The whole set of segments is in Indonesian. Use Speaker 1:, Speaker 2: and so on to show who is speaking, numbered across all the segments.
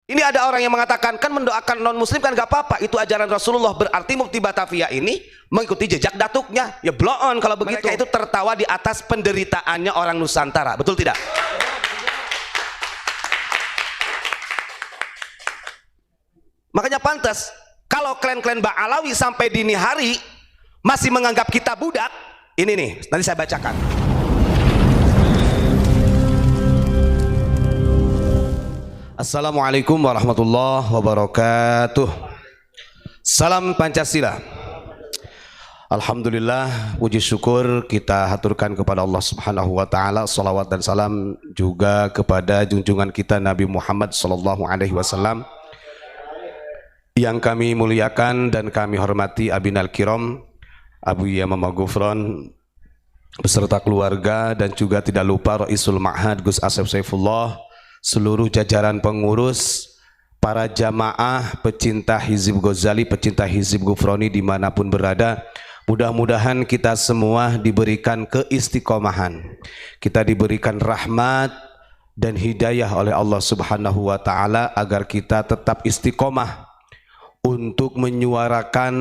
Speaker 1: Ini ada orang yang mengatakan, kan mendoakan non muslim kan gak apa-apa, itu ajaran Rasulullah, berarti Mufti Batavia ini mengikuti jejak datuknya. Ya blow on kalau begitu. Mereka itu tertawa di atas penderitaannya orang Nusantara, betul tidak? Makanya pantas kalau klan-klan Ba'alawi sampai dini hari masih menganggap kita budak. Ini nih, nanti saya bacakan. Assalamualaikum warahmatullahi wabarakatuh. Salam Pancasila. Alhamdulillah, puji syukur kita haturkan kepada Allah Subhanahu wa taala. Shalawat dan salam juga kepada junjungan kita Nabi Muhammad sallallahu alaihi wasallam yang kami muliakan dan kami hormati Abinal Kiram Abu Yamam Gufron beserta keluarga, dan juga tidak lupa Raisul Ma'had Gus Asep Saifullah, seluruh jajaran pengurus, para jamaah, pecinta Hizib Ghazali, pecinta Hizib Gufroni dimanapun berada. Mudah-mudahan kita semua diberikan keistiqomahan, kita diberikan rahmat dan hidayah oleh Allah Subhanahu wa taala agar kita tetap istiqomah untuk menyuarakan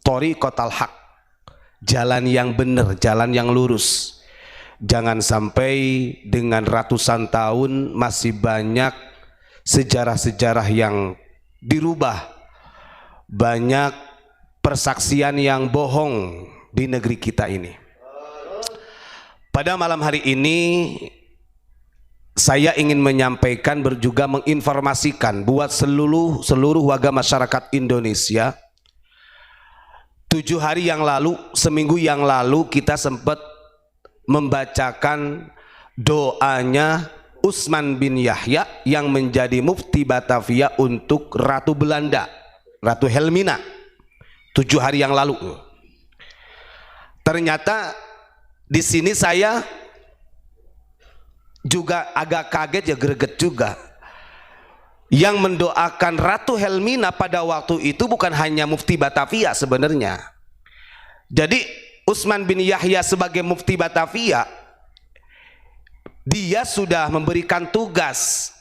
Speaker 1: thoriqatal haq, jalan yang benar, jalan yang lurus. Jangan sampai dengan ratusan tahun masih banyak sejarah-sejarah yang dirubah, banyak persaksian yang bohong di negeri kita ini. Pada malam hari ini saya ingin menyampaikan, juga menginformasikan buat seluruh warga masyarakat Indonesia. 7 hari yang lalu, seminggu yang lalu, kita sempat membacakan doanya Utsman bin Yahya yang menjadi Mufti Batavia untuk Ratu Belanda, Ratu Helmina, 7 hari yang lalu. Ternyata di sini saya juga agak kaget, ya greget juga. Yang mendoakan Ratu Helmina pada waktu itu bukan hanya Mufti Batavia sebenarnya. Jadi Utsman bin Yahya sebagai Mufti Batavia, dia sudah memberikan tugas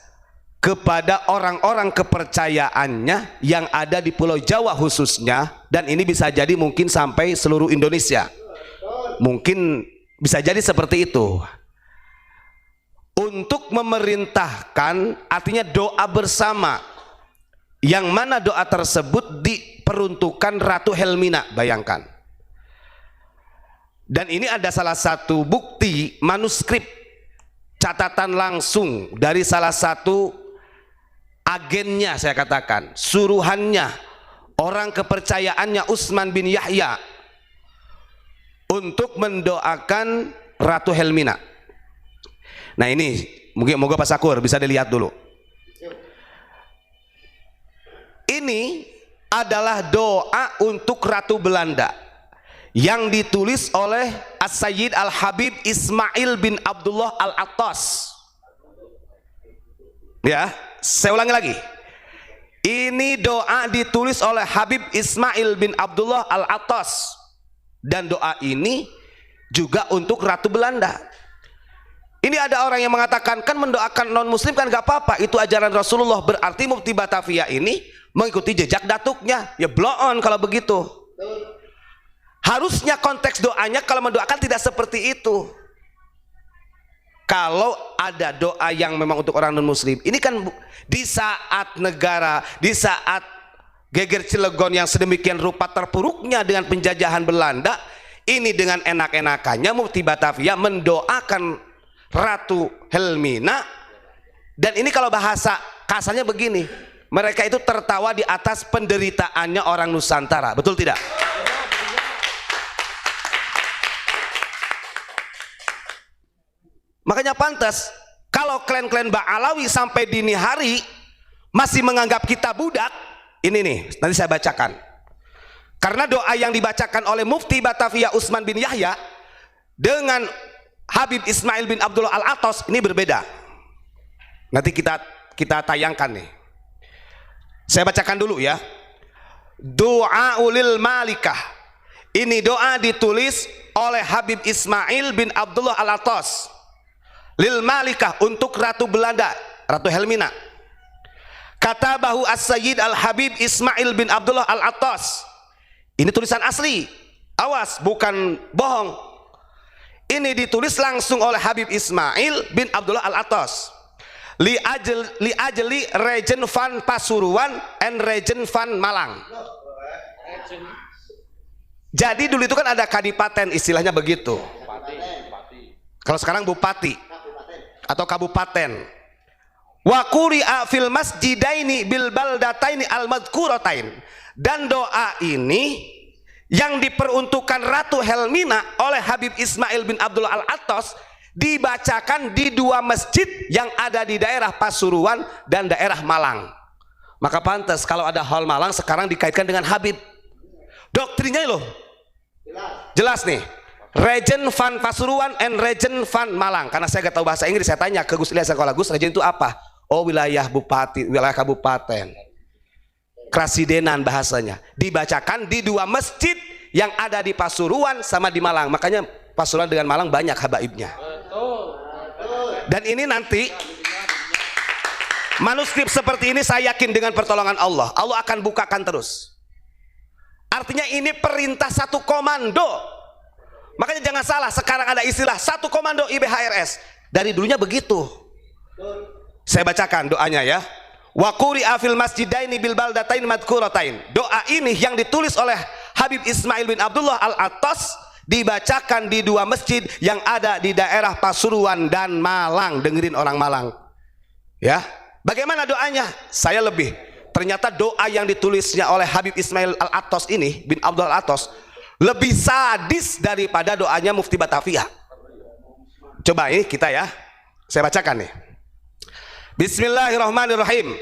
Speaker 1: kepada orang-orang kepercayaannya yang ada di Pulau Jawa khususnya, dan ini bisa jadi mungkin sampai seluruh Indonesia, mungkin bisa jadi seperti itu, untuk memerintahkan, artinya doa bersama, yang mana doa tersebut diperuntukkan Ratu Helmina, bayangkan. Dan ini ada salah satu bukti manuskrip, catatan langsung dari salah satu agennya, saya katakan suruhannya, orang kepercayaannya Utsman bin Yahya untuk mendoakan Ratu Helmina. Nah ini mungkin moga Pak Sakur bisa dilihat dulu. Ini adalah doa untuk Ratu Belanda yang ditulis oleh As-Sayyid Al-Habib Ismail bin Abdullah Al-Attas. Ya, saya ulangi lagi. Ini doa ditulis oleh Habib Ismail bin Abdullah Al-Attas, dan doa ini juga untuk Ratu Belanda. Ini ada orang yang mengatakan, kan mendoakan non muslim kan gak apa-apa, itu ajaran Rasulullah, berarti Mufti Batavia ini mengikuti jejak datuknya. Ya blow on kalau begitu. Harusnya konteks doanya kalau mendoakan tidak seperti itu. Kalau ada doa yang memang untuk orang non muslim, ini kan di saat negara, di saat geger Cilegon yang sedemikian rupa terpuruknya dengan penjajahan Belanda, ini dengan enak-enakannya Mufti Batavia mendoakan Ratu Helmina. Dan ini kalau bahasa kasarnya begini, mereka itu tertawa di atas penderitaannya orang Nusantara, betul tidak? Makanya pantas kalau klan-klan Ba'alawi sampai dini hari masih menganggap kita budak. Ini nih, nanti saya bacakan. Karena doa yang dibacakan oleh Mufti Batavia Utsman bin Yahya dengan Habib Ismail bin Abdullah Al-Attas ini berbeda. Nanti kita tayangkan nih. Saya bacakan dulu ya. Doa ulil malikah. Ini doa ditulis oleh Habib Ismail bin Abdullah Al-Attas lil malikah, untuk Ratu Belanda, Ratu Helmina. Katabahu As-Sayyid Al-Habib Ismail bin Abdullah Al-Attas. Ini tulisan asli. Awas, bukan bohong. Ini ditulis langsung oleh Habib Ismail bin Abdullah Al-Attas. Li ajli Regen van Pasuruan and Regen van Malang. Jadi dulu itu kan ada kadipaten, istilahnya begitu. Kalau sekarang bupati atau kabupaten. Wa quri'a fil masjidaini bil baldataini al madhkuratain. Dan doa ini yang diperuntukkan Ratu Helmina oleh Habib Ismail bin Abdullah Al-Attas dibacakan di dua masjid yang ada di daerah Pasuruan dan daerah Malang. Maka pantas kalau ada hal Malang sekarang dikaitkan dengan Habib. Doktrinnya loh jelas nih, Regen van Pasuruan and Regen van Malang. Karena saya gak tahu bahasa Inggris, saya tanya ke Gus Ilyas Sekolah, Gus, Regen itu apa? Oh, wilayah bupati, wilayah kabupaten, krasidenan bahasanya. Dibacakan di dua masjid yang ada di Pasuruan sama di Malang. Makanya Pasuruan dengan Malang banyak habaibnya. Dan ini nanti manuskrip seperti ini saya yakin dengan pertolongan Allah, Allah akan bukakan terus. Artinya ini perintah satu komando. Makanya jangan salah, sekarang ada istilah satu komando IBHRS. Dari dulunya begitu. Saya bacakan doanya ya. Wa quri'a fil masjidaini bil baldatain madhkuratain. Doa ini yang ditulis oleh Habib Ismail bin Abdullah Al-Attas dibacakan di dua masjid yang ada di daerah Pasuruan dan Malang. Dengerin orang Malang. Ya. Bagaimana doanya? Saya lebih. Ternyata doa yang ditulisnya oleh Habib Ismail Al-Attas ini, bin Abdul Al-Attas, lebih sadis daripada doanya Mufti Batavia. Coba ini kita ya, saya bacakan nih. Bismillahirrahmanirrahim.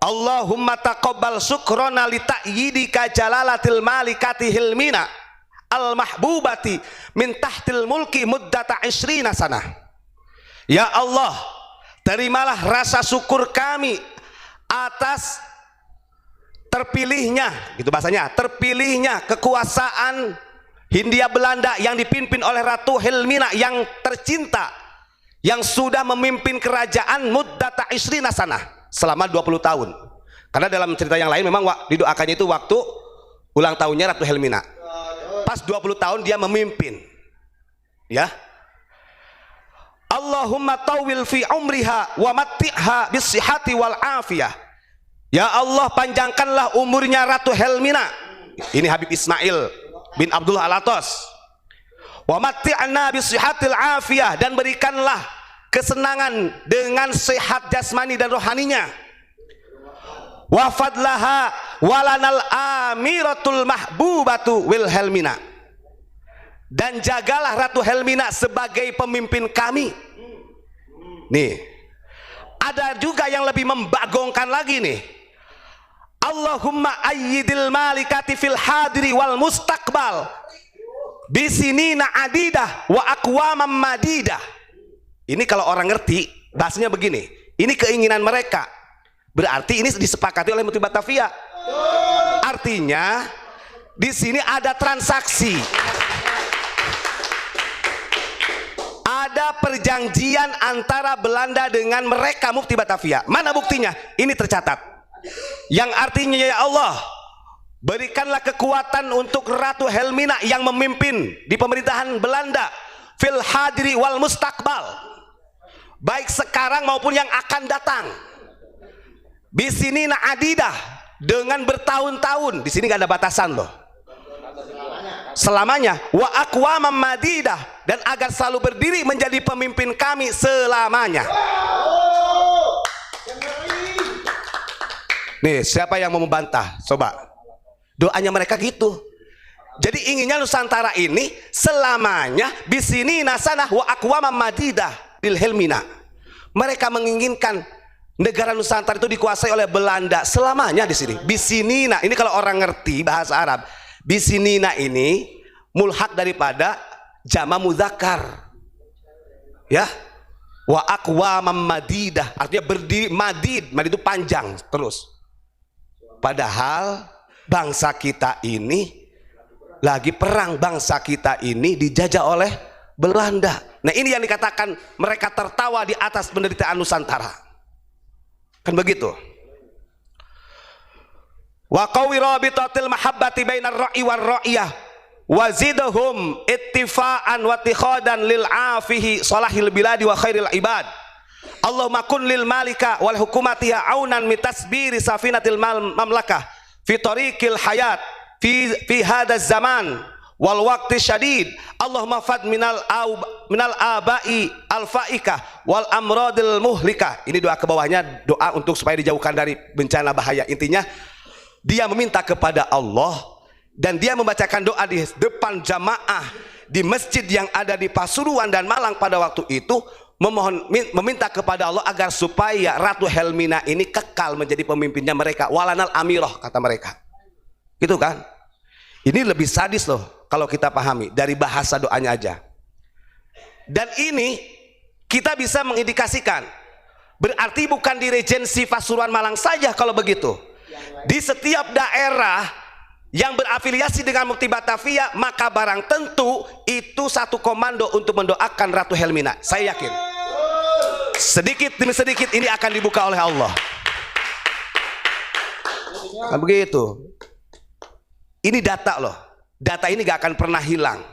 Speaker 1: Allahumma taqabbal syukrona li ta'yidika jalalatil malikati hilmina al-mahbubati min tahtil mulki muddata 20 sanah. Ya Allah, terimalah rasa syukur kami atas terpilihnya, gitu bahasanya, terpilihnya kekuasaan Hindia Belanda yang dipimpin oleh Ratu Helmina yang tercinta, yang sudah memimpin kerajaan muddata 20 sanah, selama 20 tahun. Karena dalam cerita yang lain memang didoakannya itu waktu ulang tahunnya Ratu Helmina. Pas 20 tahun dia memimpin. Ya. Allahumma tawil fi umriha wa matti'ha bisihati wal afiyah. Ya Allah, panjangkanlah umurnya Ratu Helmina. Ini Habib Ismail bin Abdullah Al-Attas. Wa matti'na bisihatil afiyah, dan berikanlah kesenangan dengan sehat jasmani dan rohaninya. Wa fadlaha walanal amiratul mahbubatu Wilhelmina, dan jagalah Ratu Helmina sebagai pemimpin kami. Nih, ada juga yang lebih membagongkan lagi nih. Allahumma ayyidil malikati fil hadiri wal mustaqbal bisinina adidah wa aqwamam madidah. Ini kalau orang ngerti bahasanya begini, ini keinginan mereka, berarti ini disepakati oleh Mufti Batavia. Artinya di sini ada transaksi, ada perjanjian antara Belanda dengan mereka Mufti Batavia. Mana buktinya? Ini tercatat. Yang artinya, ya Allah, berikanlah kekuatan untuk Ratu Helmina yang memimpin di pemerintahan Belanda fil hadiri wal mustaqbal, baik sekarang maupun yang akan datang. Bisinina adidah, dengan bertahun-tahun. Di sini nggak ada batasan loh. Selamanya. Wa aqwamam madidah, dan agar selalu berdiri menjadi pemimpin kami selamanya. Nih, siapa yang mau membantah? Coba. Doanya mereka gitu. Jadi inginnya Nusantara ini selamanya bisini nasanah wa aqwamam madidah bil Helmina. Mereka menginginkan negara Nusantara itu dikuasai oleh Belanda selamanya di sini. Bisinina, ini kalau orang ngerti bahasa Arab, bisinina ini mulhak daripada jama mudzakkar. Ya. Wa aqwamam madidah, artinya berdiri, madid itu panjang terus. Padahal bangsa kita ini lagi perang, bangsa kita ini dijajah oleh Belanda. Nah, ini yang dikatakan mereka tertawa di atas penderitaan Nusantara. Kan begitu. wa qawi rabitatil mahabbati bainar ra'i war ra'iyah wazidhum ittifa'an wa tikhadan lil afihi salahil biladi wa khairil ibad. Allahumma kun lil malika wal hukumatiha aunan mitasbiri safinatil mamlakah fi tariqil hayat fi hadaz zaman wal waqti syadid. Allahumma fad minal abai al faikah wal amradil muhlikah. Ini doa ke bawahnya, doa untuk supaya dijauhkan dari bencana bahaya. Intinya dia meminta kepada Allah dan dia membacakan doa di depan jamaah di masjid yang ada di Pasuruan dan Malang pada waktu itu, meminta kepada Allah agar supaya Ratu Helmina ini kekal menjadi pemimpinnya mereka, walanal amiroh kata mereka. Gitu kan? Ini lebih sadis loh kalau kita pahami dari bahasa doanya aja. Dan ini kita bisa mengindikasikan, berarti bukan di Regensi Pasuruan Malang saja kalau begitu. Di setiap daerah yang berafiliasi dengan Mukti Batavia, maka barang tentu itu satu komando untuk mendoakan Ratu Helmina. Saya yakin sedikit demi sedikit ini akan dibuka oleh Allah. Nah, begitu. Ini data loh. Data ini gak akan pernah hilang.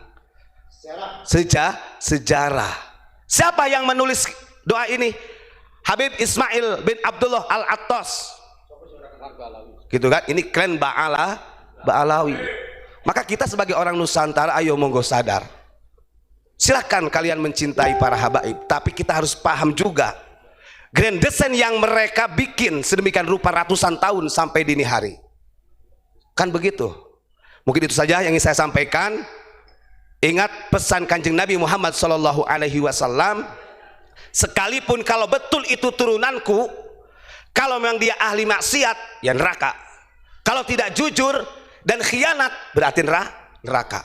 Speaker 1: Sejarah. Siapa yang menulis doa ini? Habib Ismail bin Abdullah Al-Attas. Gitu kan? Ini klan Ba'alawi. Maka kita sebagai orang Nusantara, ayo monggo sadar. Silakan kalian mencintai para habaib, tapi kita harus paham juga grand design yang mereka bikin sedemikian rupa ratusan tahun sampai dini hari. Kan begitu. Mungkin itu saja yang ingin saya sampaikan. Ingat pesan Kanjeng Nabi Muhammad SAW, sekalipun kalau betul itu turunanku, kalau memang dia ahli maksiat, ya neraka. Kalau tidak jujur dan khianat, berarti neraka.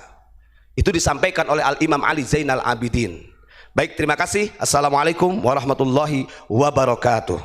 Speaker 1: Itu disampaikan oleh Al-Imam Ali Zainal Abidin. Baik, terima kasih. Assalamualaikum warahmatullahi wabarakatuh.